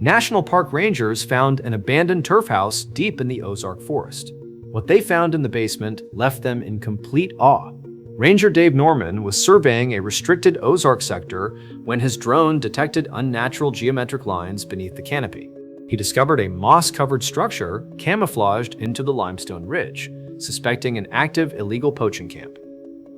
National Park rangers found an abandoned turf house deep in the Ozark forest. What they found in the basement left them in complete awe. Ranger Dave Norman was surveying a restricted Ozark sector when his drone detected unnatural geometric lines beneath the canopy. He discovered a moss-covered structure camouflaged into the limestone ridge, suspecting an active illegal poaching camp.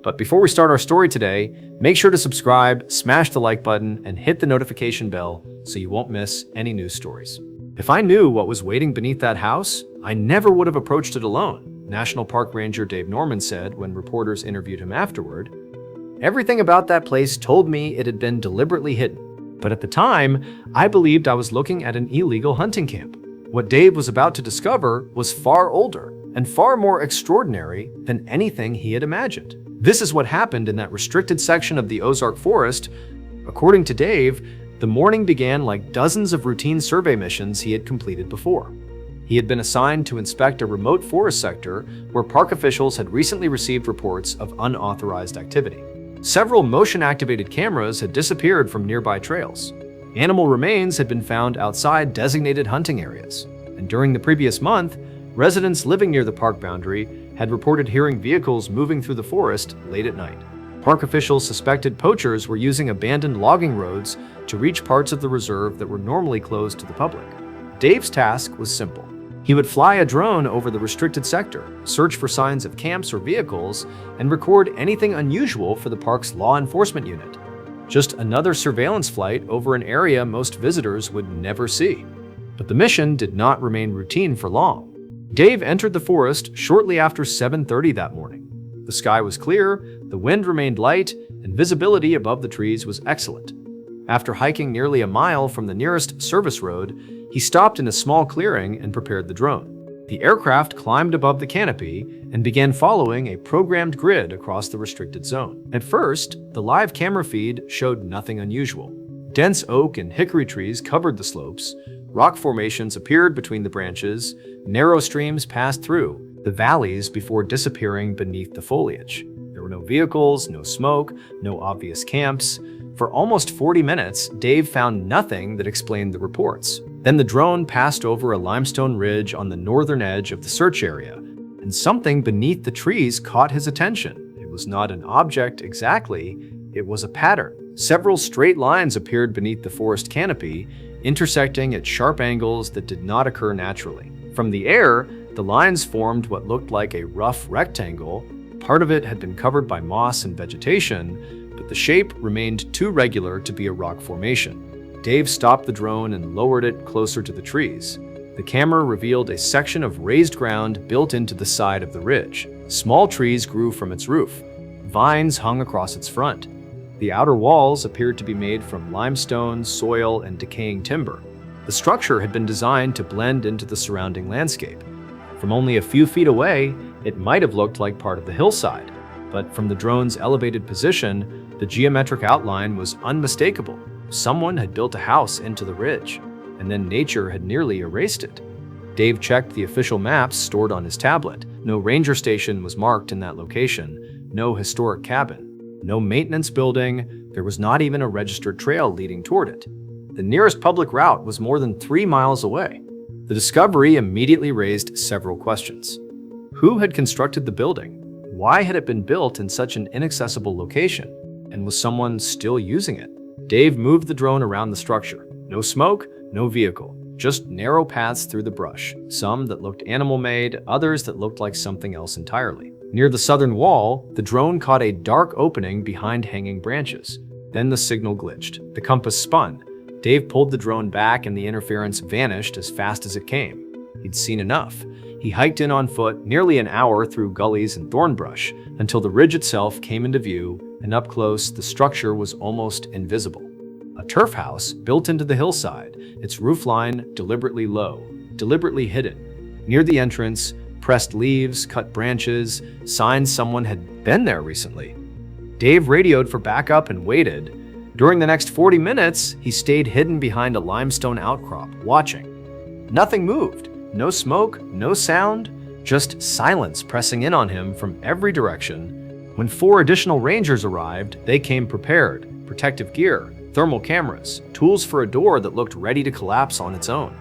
But before we start our story today, make sure to subscribe, smash the like button, and hit the notification bell so you won't miss any news stories. If I knew what was waiting beneath that house, I never would have approached it alone, National Park Ranger Dave Norman said when reporters interviewed him afterward. Everything about that place told me it had been deliberately hidden, but at the time, I believed I was looking at an illegal hunting camp. What Dave was about to discover was far older and far more extraordinary than anything he had imagined. This is what happened in that restricted section of the Ozark forest. According to Dave, the morning began like dozens of routine survey missions he had completed before. He had been assigned to inspect a remote forest sector where park officials had recently received reports of unauthorized activity. Several motion-activated cameras had disappeared from nearby trails. Animal remains had been found outside designated hunting areas. And during the previous month, residents living near the park boundary had reported hearing vehicles moving through the forest late at night. Park officials suspected poachers were using abandoned logging roads to reach parts of the reserve that were normally closed to the public. Dave's task was simple. He would fly a drone over the restricted sector, search for signs of camps or vehicles, and record anything unusual for the park's law enforcement unit. Just another surveillance flight over an area most visitors would never see. But the mission did not remain routine for long. Dave entered the forest shortly after 7:30 that morning. The sky was clear, the wind remained light, and visibility above the trees was excellent. After hiking nearly a mile from the nearest service road, he stopped in a small clearing and prepared the drone. The aircraft climbed above the canopy and began following a programmed grid across the restricted zone. At first, the live camera feed showed nothing unusual. Dense oak and hickory trees covered the slopes, rock formations appeared between the branches, narrow streams passed through the valleys before disappearing beneath the foliage. There were no vehicles, no smoke, no obvious camps. For almost 40 minutes, Dave found nothing that explained the reports. Then the drone passed over a limestone ridge on the northern edge of the search area, and something beneath the trees caught his attention. It was not an object exactly, it was a pattern. Several straight lines appeared beneath the forest canopy, intersecting at sharp angles that did not occur naturally. From the air, the lines formed what looked like a rough rectangle. Part of it had been covered by moss and vegetation, but the shape remained too regular to be a rock formation. Dave stopped the drone and lowered it closer to the trees. The camera revealed a section of raised ground built into the side of the ridge. Small trees grew from its roof. Vines hung across its front. The outer walls appeared to be made from limestone, soil, and decaying timber. The structure had been designed to blend into the surrounding landscape. From only a few feet away, it might have looked like part of the hillside, but from the drone's elevated position, the geometric outline was unmistakable. Someone had built a house into the ridge, and then nature had nearly erased it. Dave checked the official maps stored on his tablet. No ranger station was marked in that location, no historic cabin. No maintenance building, there was not even a registered trail leading toward it. The nearest public route was more than 3 miles away. The discovery immediately raised several questions. Who had constructed the building? Why had it been built in such an inaccessible location? And was someone still using it? Dave moved the drone around the structure. No smoke, no vehicle, just narrow paths through the brush, some that looked animal-made, others that looked like something else entirely. Near the southern wall, the drone caught a dark opening behind hanging branches. Then the signal glitched. The compass spun. Dave pulled the drone back and the interference vanished as fast as it came. He'd seen enough. He hiked in on foot nearly an hour through gullies and thorn brush until the ridge itself came into view, and up close, the structure was almost invisible. A turf house built into the hillside, its roofline deliberately low, deliberately hidden. Near the entrance, pressed leaves, cut branches, signs someone had been there recently. Dave radioed for backup and waited. During the next 40 minutes, he stayed hidden behind a limestone outcrop, watching. Nothing moved. No smoke, no sound, just silence pressing in on him from every direction. When 4 additional rangers arrived, they came prepared, protective gear, thermal cameras, tools for a door that looked ready to collapse on its own.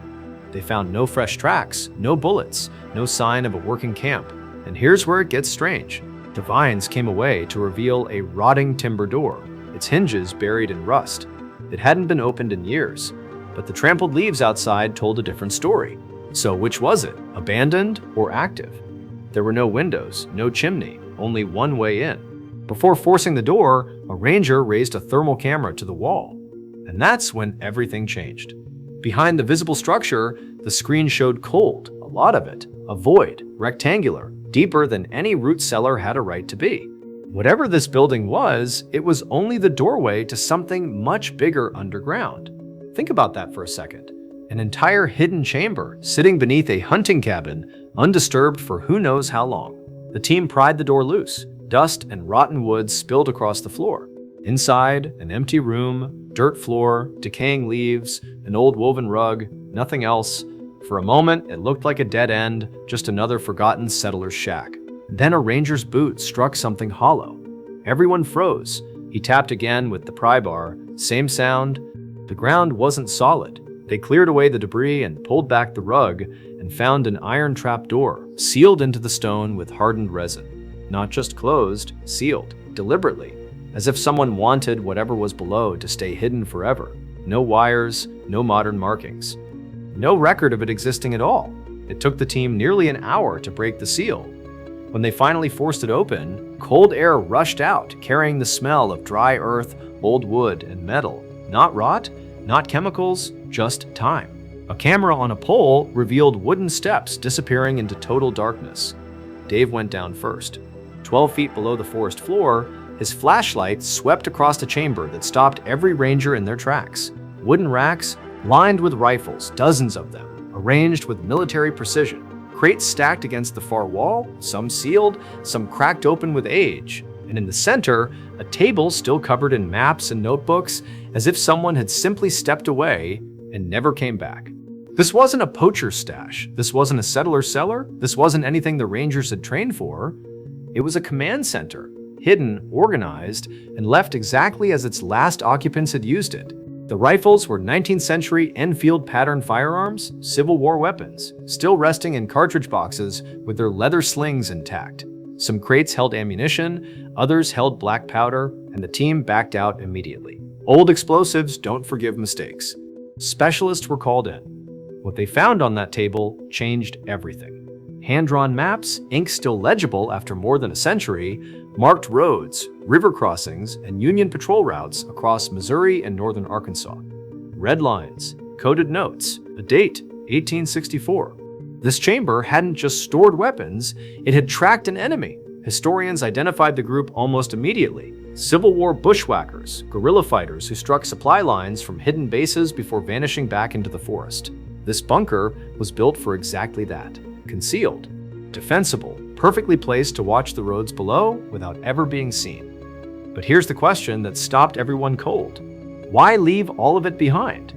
They found no fresh tracks, no bullets, no sign of a working camp. And here's where it gets strange. The vines came away to reveal a rotting timber door, its hinges buried in rust. It hadn't been opened in years, but the trampled leaves outside told a different story. So which was it, abandoned or active? There were no windows, no chimney, only one way in. Before forcing the door, a ranger raised a thermal camera to the wall. And that's when everything changed. Behind the visible structure, the screen showed cold, a lot of it, a void, rectangular, deeper than any root cellar had a right to be. Whatever this building was, it was only the doorway to something much bigger underground. Think about that for a second. An entire hidden chamber sitting beneath a hunting cabin, undisturbed for who knows how long. The team pried the door loose. Dust and rotten wood spilled across the floor. Inside, an empty room, dirt floor, decaying leaves, an old woven rug, nothing else. For a moment, it looked like a dead end, just another forgotten settler's shack. Then a ranger's boot struck something hollow. Everyone froze. He tapped again with the pry bar. Same sound. The ground wasn't solid. They cleared away the debris and pulled back the rug and found an iron trap door, sealed into the stone with hardened resin. Not just closed, sealed, deliberately, as if someone wanted whatever was below to stay hidden forever. No wires, no modern markings. No record of it existing at all. It took the team nearly an hour to break the seal. When they finally forced it open, cold air rushed out, carrying the smell of dry earth, old wood, and metal. Not rot, not chemicals, just time. A camera on a pole revealed wooden steps disappearing into total darkness. Dave went down first. 12 feet below the forest floor, his flashlight swept across a chamber that stopped every ranger in their tracks. Wooden racks, lined with rifles, dozens of them, arranged with military precision. Crates stacked against the far wall, some sealed, some cracked open with age. And in the center, a table still covered in maps and notebooks, as if someone had simply stepped away and never came back. This wasn't a poacher's stash. This wasn't a settler's cellar. This wasn't anything the Rangers had trained for. It was a command center, hidden, organized, and left exactly as its last occupants had used it. The rifles were 19th century Enfield pattern firearms, Civil War weapons, still resting in cartridge boxes with their leather slings intact. Some crates held ammunition, others held black powder, and the team backed out immediately. Old explosives don't forgive mistakes. Specialists were called in. What they found on that table changed everything. Hand-drawn maps, ink still legible after more than a century, marked roads, river crossings, and Union patrol routes across Missouri and northern Arkansas. Red lines, coded notes, a date, 1864. This chamber hadn't just stored weapons, it had tracked an enemy. Historians identified the group almost immediately. Civil War bushwhackers, guerrilla fighters who struck supply lines from hidden bases before vanishing back into the forest. This bunker was built for exactly that. Concealed, defensible, perfectly placed to watch the roads below without ever being seen. But here's the question that stopped everyone cold. Why leave all of it behind?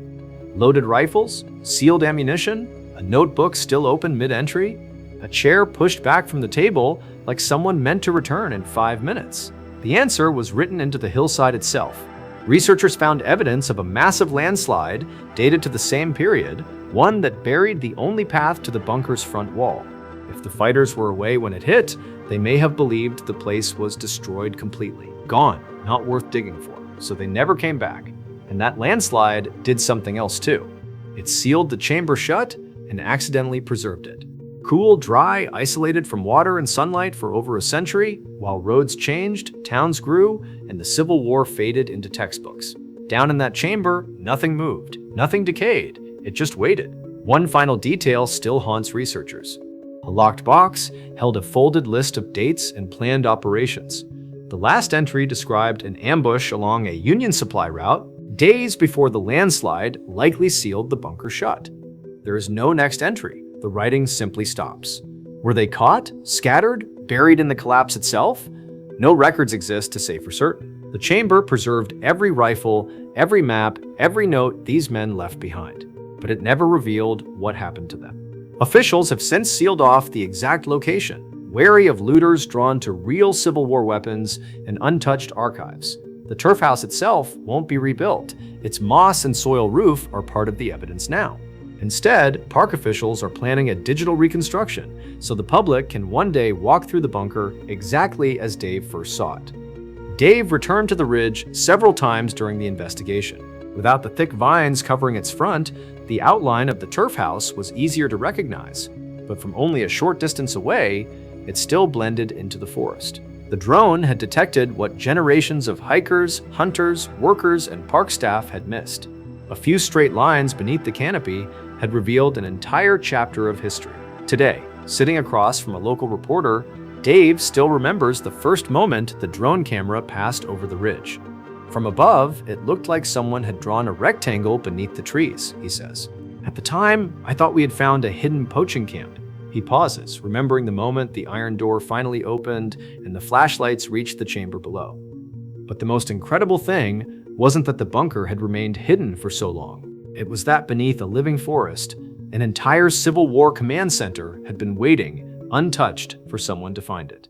Loaded rifles, sealed ammunition, a notebook still open mid-entry, a chair pushed back from the table like someone meant to return in 5 minutes. The answer was written into the hillside itself. Researchers found evidence of a massive landslide dated to the same period, one that buried the only path to the bunker's front wall. If the fighters were away when it hit, they may have believed the place was destroyed completely. Gone, not worth digging for. So they never came back. And that landslide did something else too. It sealed the chamber shut and accidentally preserved it. Cool, dry, isolated from water and sunlight for over a century, while roads changed, towns grew, and the Civil War faded into textbooks. Down in that chamber, nothing moved, nothing decayed. It just waited. One final detail still haunts researchers. A locked box held a folded list of dates and planned operations. The last entry described an ambush along a Union supply route, days before the landslide likely sealed the bunker shut. There is no next entry. The writing simply stops. Were they caught, scattered, buried in the collapse itself? No records exist to say for certain. The chamber preserved every rifle, every map, every note these men left behind, but it never revealed what happened to them. Officials have since sealed off the exact location, wary of looters drawn to real Civil War weapons and untouched archives. The turf house itself won't be rebuilt. Its moss and soil roof are part of the evidence now. Instead, park officials are planning a digital reconstruction so the public can one day walk through the bunker exactly as Dave first saw it. Dave returned to the ridge several times during the investigation. Without the thick vines covering its front, the outline of the turf house was easier to recognize, but from only a short distance away, it still blended into the forest. The drone had detected what generations of hikers, hunters, workers, and park staff had missed. A few straight lines beneath the canopy had revealed an entire chapter of history. Today, sitting across from a local reporter, Dave still remembers the first moment the drone camera passed over the ridge. From above, it looked like someone had drawn a rectangle beneath the trees, he says. At the time, I thought we had found a hidden poaching camp. He pauses, remembering the moment the iron door finally opened and the flashlights reached the chamber below. But the most incredible thing wasn't that the bunker had remained hidden for so long. It was that beneath a living forest, an entire Civil War command center had been waiting, untouched, for someone to find it.